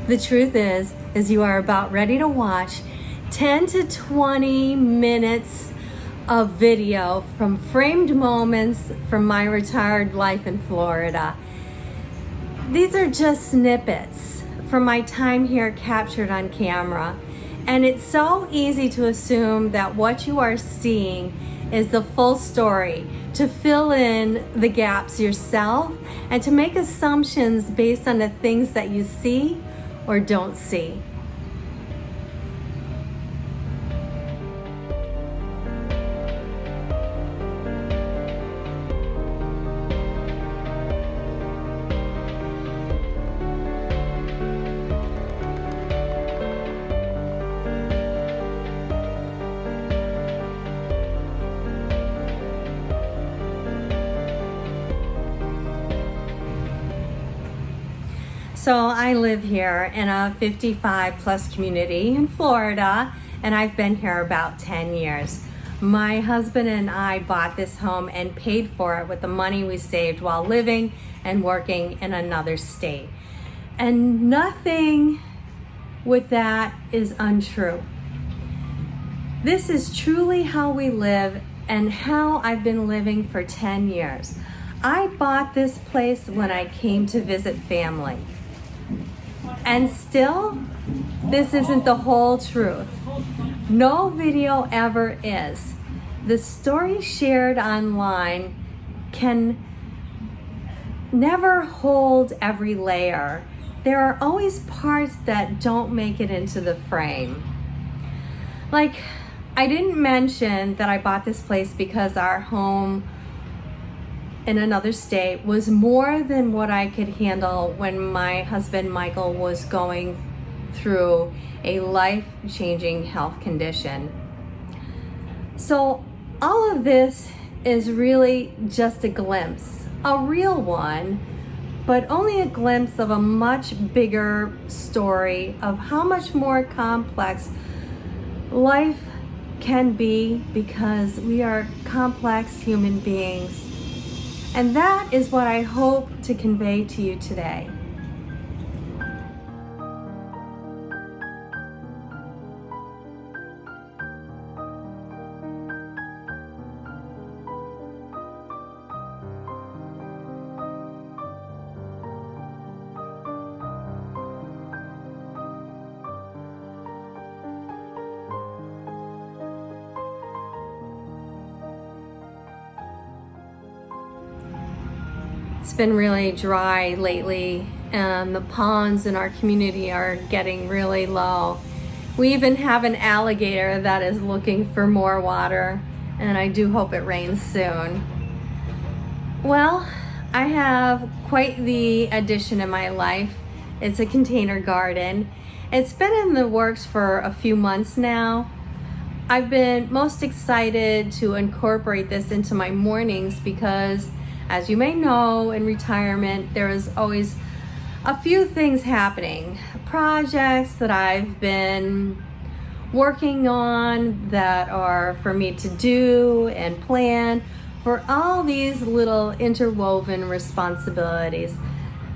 The truth is you are about ready to watch 10 to 20 minutes of video from framed moments from my retired life in Florida. These are just snippets from my time here captured on camera. And it's so easy to assume that what you are seeing is the full story, to fill in the gaps yourself and to make assumptions based on the things that you see or don't see. So I live here in a 55 plus community in Florida, and I've been here about 10 years. My husband and I bought this home and paid for it with the money we saved while living and working in another state. And nothing with that is untrue. This is truly how we live and how I've been living for 10 years. I bought this place when I came to visit family. And still, this isn't the whole truth. No video ever is. The story shared online can never hold every layer. There are always parts that don't make it into the frame. Like, I didn't mention that I bought this place because our home in another state was more than what I could handle when my husband Michael was going through a life-changing health condition. So all of this is really just a glimpse, a real one, but only a glimpse of a much bigger story of how much more complex life can be because we are complex human beings. And that is what I hope to convey to you today. It's been really dry lately, and the ponds in our community are getting really low. We even have an alligator that is looking for more water, and I do hope it rains soon. Well, I have quite the addition in my life. It's a container garden. It's been in the works for a few months now. I've been most excited to incorporate this into my mornings because, as you may know, in retirement, there is always a few things happening. Projects that I've been working on that are for me to do and plan for all these little interwoven responsibilities.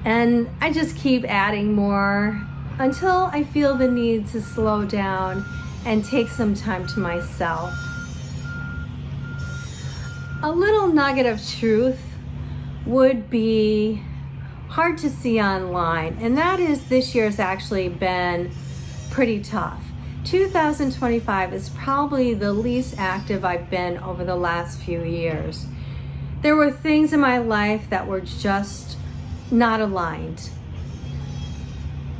And I just keep adding more until I feel the need to slow down and take some time to myself. A little nugget of truth would be hard to see online, and that is this year's actually been pretty tough. 2025 is probably the least active I've been over the last few years. There were things in my life that were just not aligned.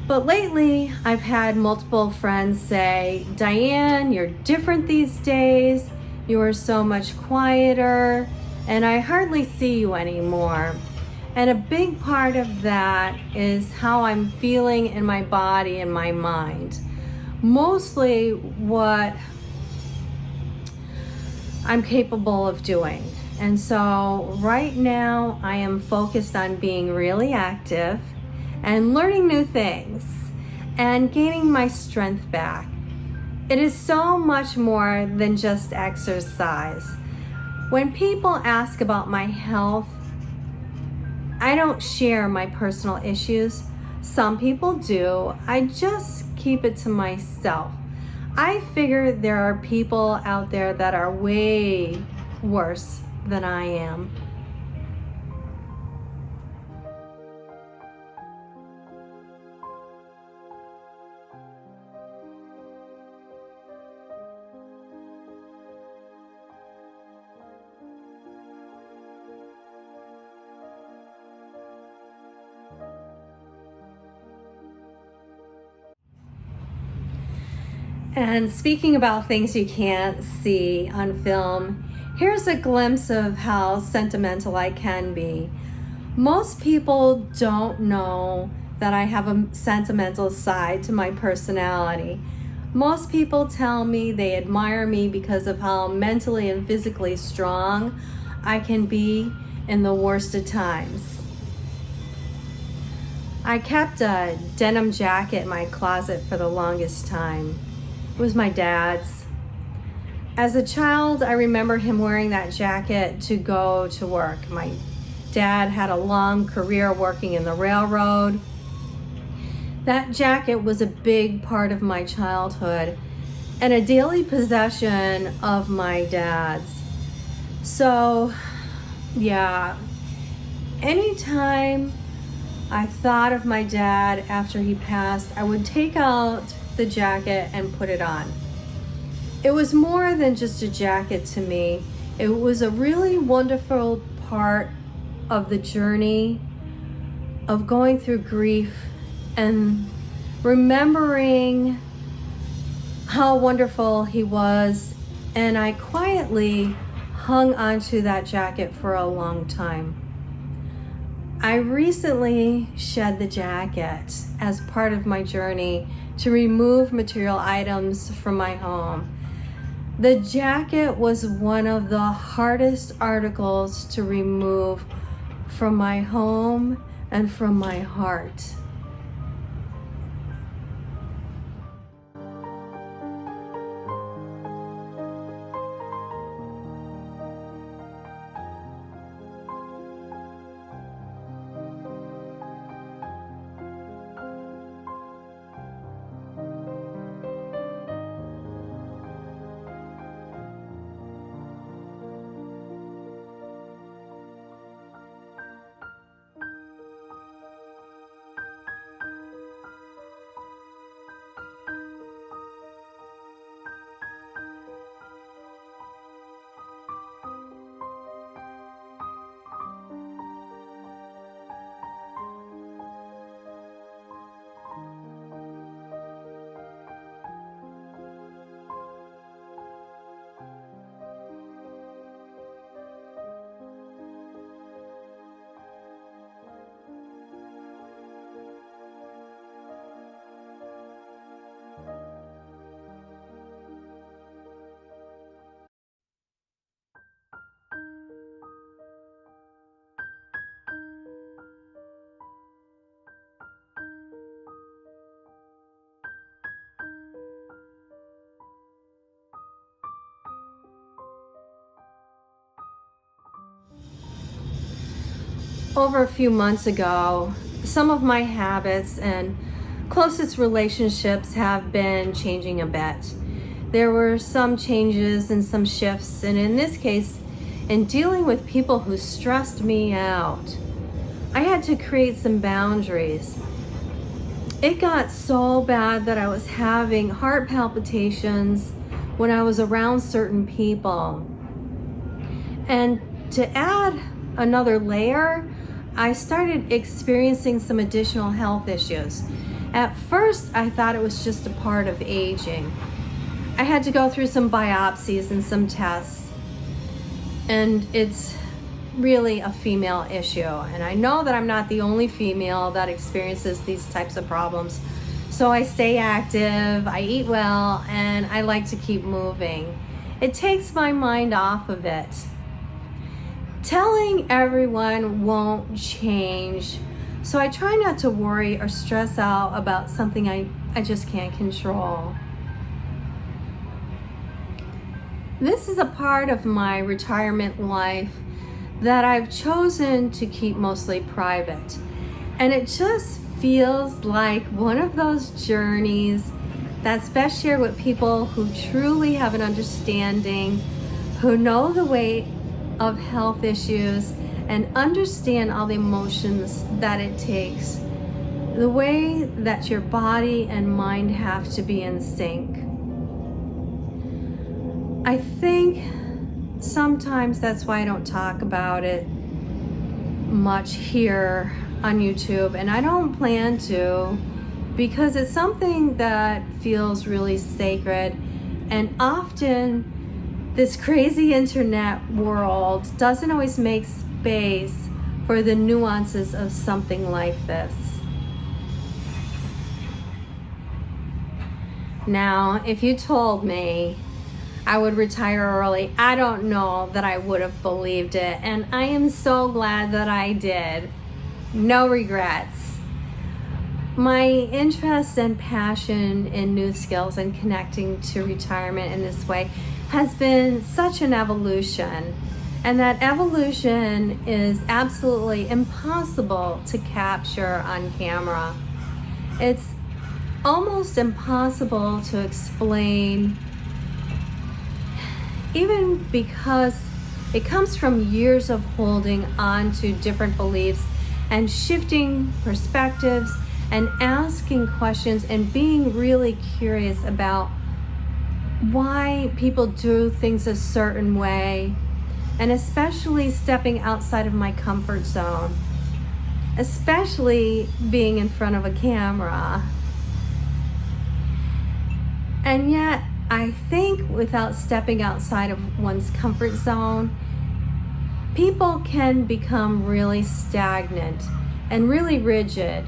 But lately, I've had multiple friends say, "Diane, you're different these days. You are so much quieter, and I hardly see you anymore." And a big part of that is how I'm feeling in my body and my mind. Mostly what I'm capable of doing. And so right now I am focused on being really active and learning new things and gaining my strength back. It is so much more than just exercise. When people ask about my health, I don't share my personal issues Some people do. I just keep it to myself. I figure there are people out there that are way worse than I am. And speaking about things you can't see on film, here's a glimpse of how sentimental I can be. Most people don't know that I have a sentimental side to my personality. Most people tell me they admire me because of how mentally and physically strong I can be in the worst of times. I kept a denim jacket in my closet for the longest time. It was my dad's. As a child, I remember him wearing that jacket to go to work. My dad had a long career working in the railroad. That jacket was a big part of my childhood and a daily possession of my dad's. So, yeah, anytime I thought of my dad after he passed, I would take out the jacket and put it on. It was more than just a jacket to me. It was a really wonderful part of the journey of going through grief and remembering how wonderful he was. And I quietly hung onto that jacket for a long time. I recently shed the jacket as part of my journey to remove material items from my home. The jacket was one of the hardest articles to remove from my home and from my heart. Over a few months ago, some of my habits and closest relationships have been changing a bit. There were some changes and some shifts, and in this case, in dealing with people who stressed me out, I had to create some boundaries. It got so bad that I was having heart palpitations when I was around certain people. And to add another layer, I started experiencing some additional health issues. At first, I thought it was just a part of aging. I had to go through some biopsies and some tests, and it's really a female issue. And I know that I'm not the only female that experiences these types of problems. So I stay active, I eat well, and I like to keep moving. It takes my mind off of it. Telling everyone won't change, so I try not to worry or stress out about something I just can't control. This is a part of my retirement life that I've chosen to keep mostly private, and it just feels like one of those journeys that's best shared with people who truly have an understanding, who know the weight of health issues and understand all the emotions that it takes, the way that your body and mind have to be in sync. I think sometimes that's why I don't talk about it much here on YouTube, and I don't plan to, because it's something that feels really sacred, and often this crazy internet world doesn't always make space for the nuances of something like this. Now, if you told me I would retire early, I don't know that I would have believed it, and I am so glad that I did. No regrets. My interest and passion in new skills and connecting to retirement in this way has been such an evolution, and that evolution is absolutely impossible to capture on camera. It's almost impossible to explain, even because it comes from years of holding on to different beliefs and shifting perspectives and asking questions and being really curious about why people do things a certain way, and especially stepping outside of my comfort zone, especially being in front of a camera. And yet, I think without stepping outside of one's comfort zone, people can become really stagnant and really rigid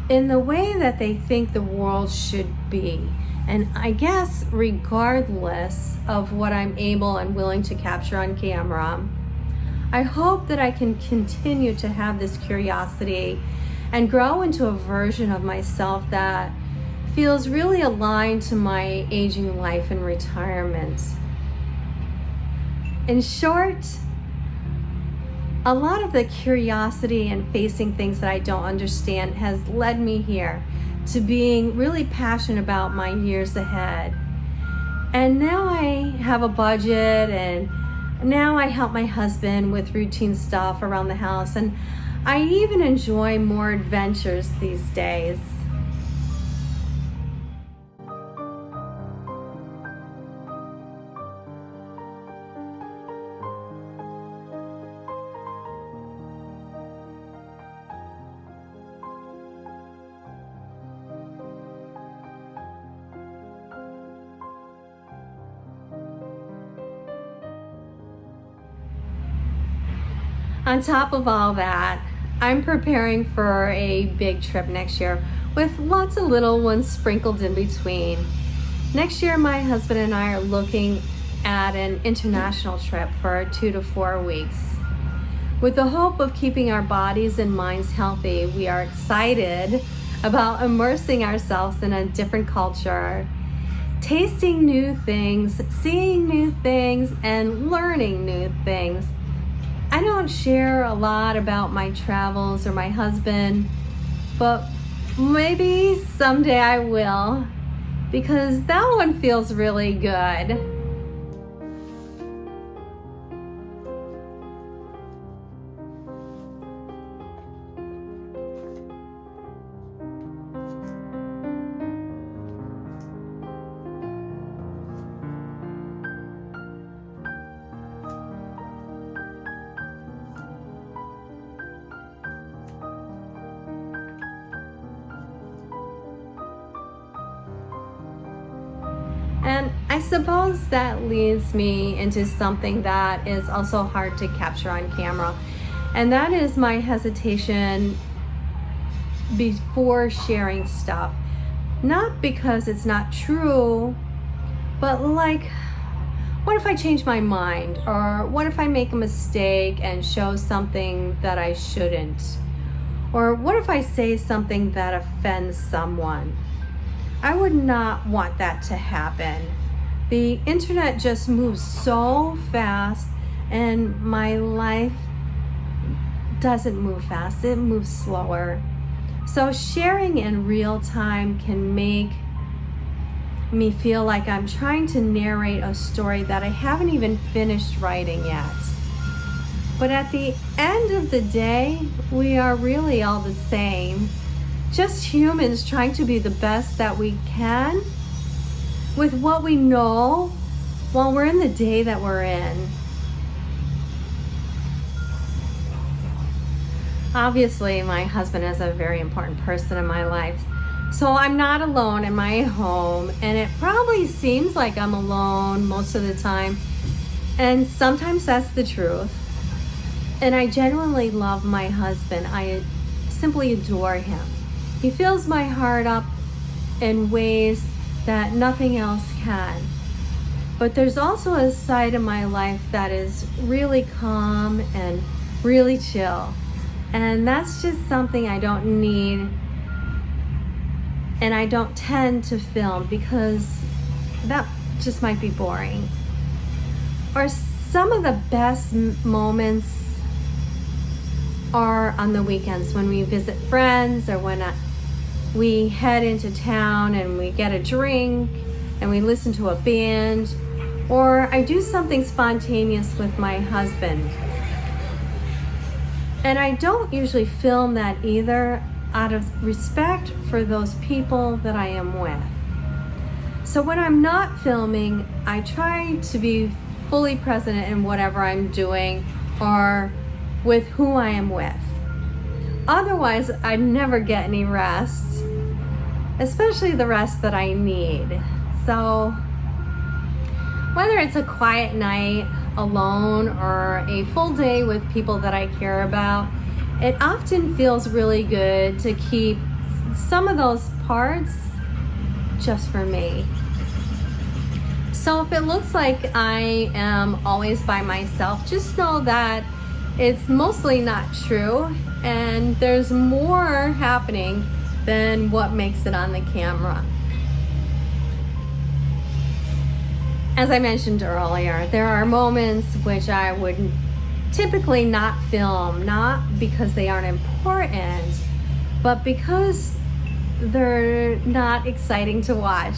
in the way that they think the world should be. And I guess regardless of what I'm able and willing to capture on camera, I hope that I can continue to have this curiosity and grow into a version of myself that feels really aligned to my aging life and retirement. In short, a lot of the curiosity and facing things that I don't understand has led me here to being really passionate about my years ahead. And now I have a budget, and now I help my husband with routine stuff around the house, and I even enjoy more adventures these days. On top of all that, I'm preparing for a big trip next year with lots of little ones sprinkled in between. Next year, my husband and I are looking at an international trip for 2 to 4 weeks. With the hope of keeping our bodies and minds healthy, we are excited about immersing ourselves in a different culture, tasting new things, seeing new things, and learning new things. I don't share a lot about my travels or my husband, but maybe someday I will, because that one feels really good. And I suppose that leads me into something that is also hard to capture on camera, and that is my hesitation before sharing stuff. Not because it's not true, but like, what if I change my mind? Or what if I make a mistake and show something that I shouldn't? Or what if I say something that offends someone? I would not want that to happen. The internet just moves so fast, and my life doesn't move fast, it moves slower. So sharing in real time can make me feel like I'm trying to narrate a story that I haven't even finished writing yet. But at the end of the day, we are really all the same. Just humans trying to be the best that we can with what we know while we're in the day that we're in. Obviously, my husband is a very important person in my life. So I'm not alone in my home, and it probably seems like I'm alone most of the time. And sometimes that's the truth. And I genuinely love my husband. I simply adore him. He fills my heart up in ways that nothing else can. But there's also a side of my life that is really calm and really chill. And that's just something I don't need, and I don't tend to film because that just might be boring. Or some of the best moments are on the weekends when we visit friends, or when we head into town and we get a drink and we listen to a band, or I do something spontaneous with my husband. And I don't usually film that either, out of respect for those people that I am with. So when I'm not filming, I try to be fully present in whatever I'm doing or with who I am with. Otherwise, I never get any rest, especially the rest that I need. So whether it's a quiet night alone or a full day with people that I care about, it often feels really good to keep some of those parts just for me. So if it looks like I am always by myself, just know that it's mostly not true, and there's more happening than what makes it on the camera. As I mentioned earlier, there are moments which I would typically not film, not because they aren't important, but because they're not exciting to watch.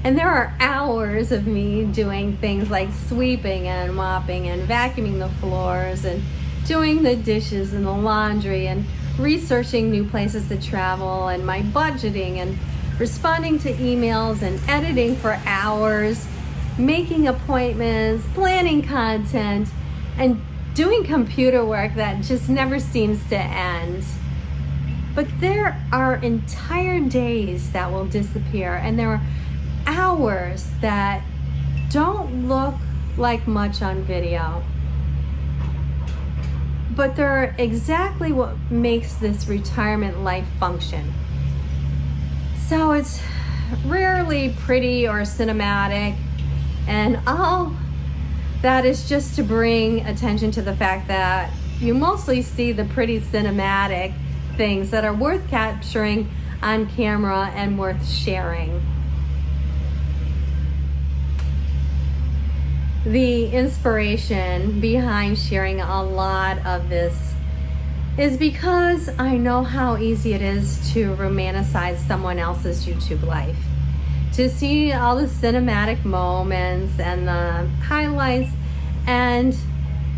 And there are hours of me doing things like sweeping and mopping and vacuuming the floors and doing the dishes and the laundry and researching new places to travel and my budgeting and responding to emails and editing for hours, making appointments, planning content, and doing computer work that just never seems to end. But there are entire days that will disappear, and there are hours that don't look like much on video. But they're exactly what makes this retirement life function. So it's rarely pretty or cinematic, and all that is just to bring attention to the fact that you mostly see the pretty cinematic things that are worth capturing on camera and worth sharing. The inspiration behind sharing a lot of this is because I know how easy it is to romanticize someone else's YouTube life. To see all the cinematic moments and the highlights, and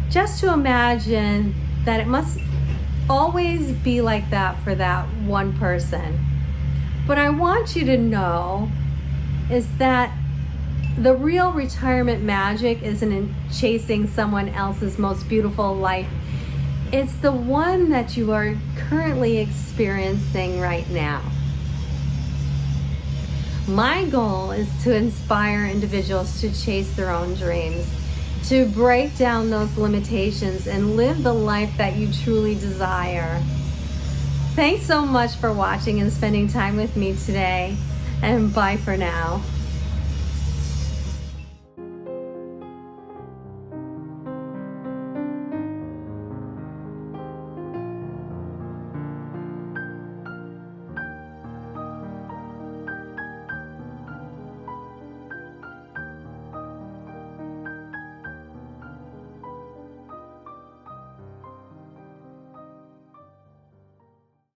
just to imagine that it must always be like that for that one person. What I want you to know is that the real retirement magic isn't in chasing someone else's most beautiful life. It's the one that you are currently experiencing right now. My goal is to inspire individuals to chase their own dreams, to break down those limitations and live the life that you truly desire. Thanks so much for watching and spending time with me today, and bye for now.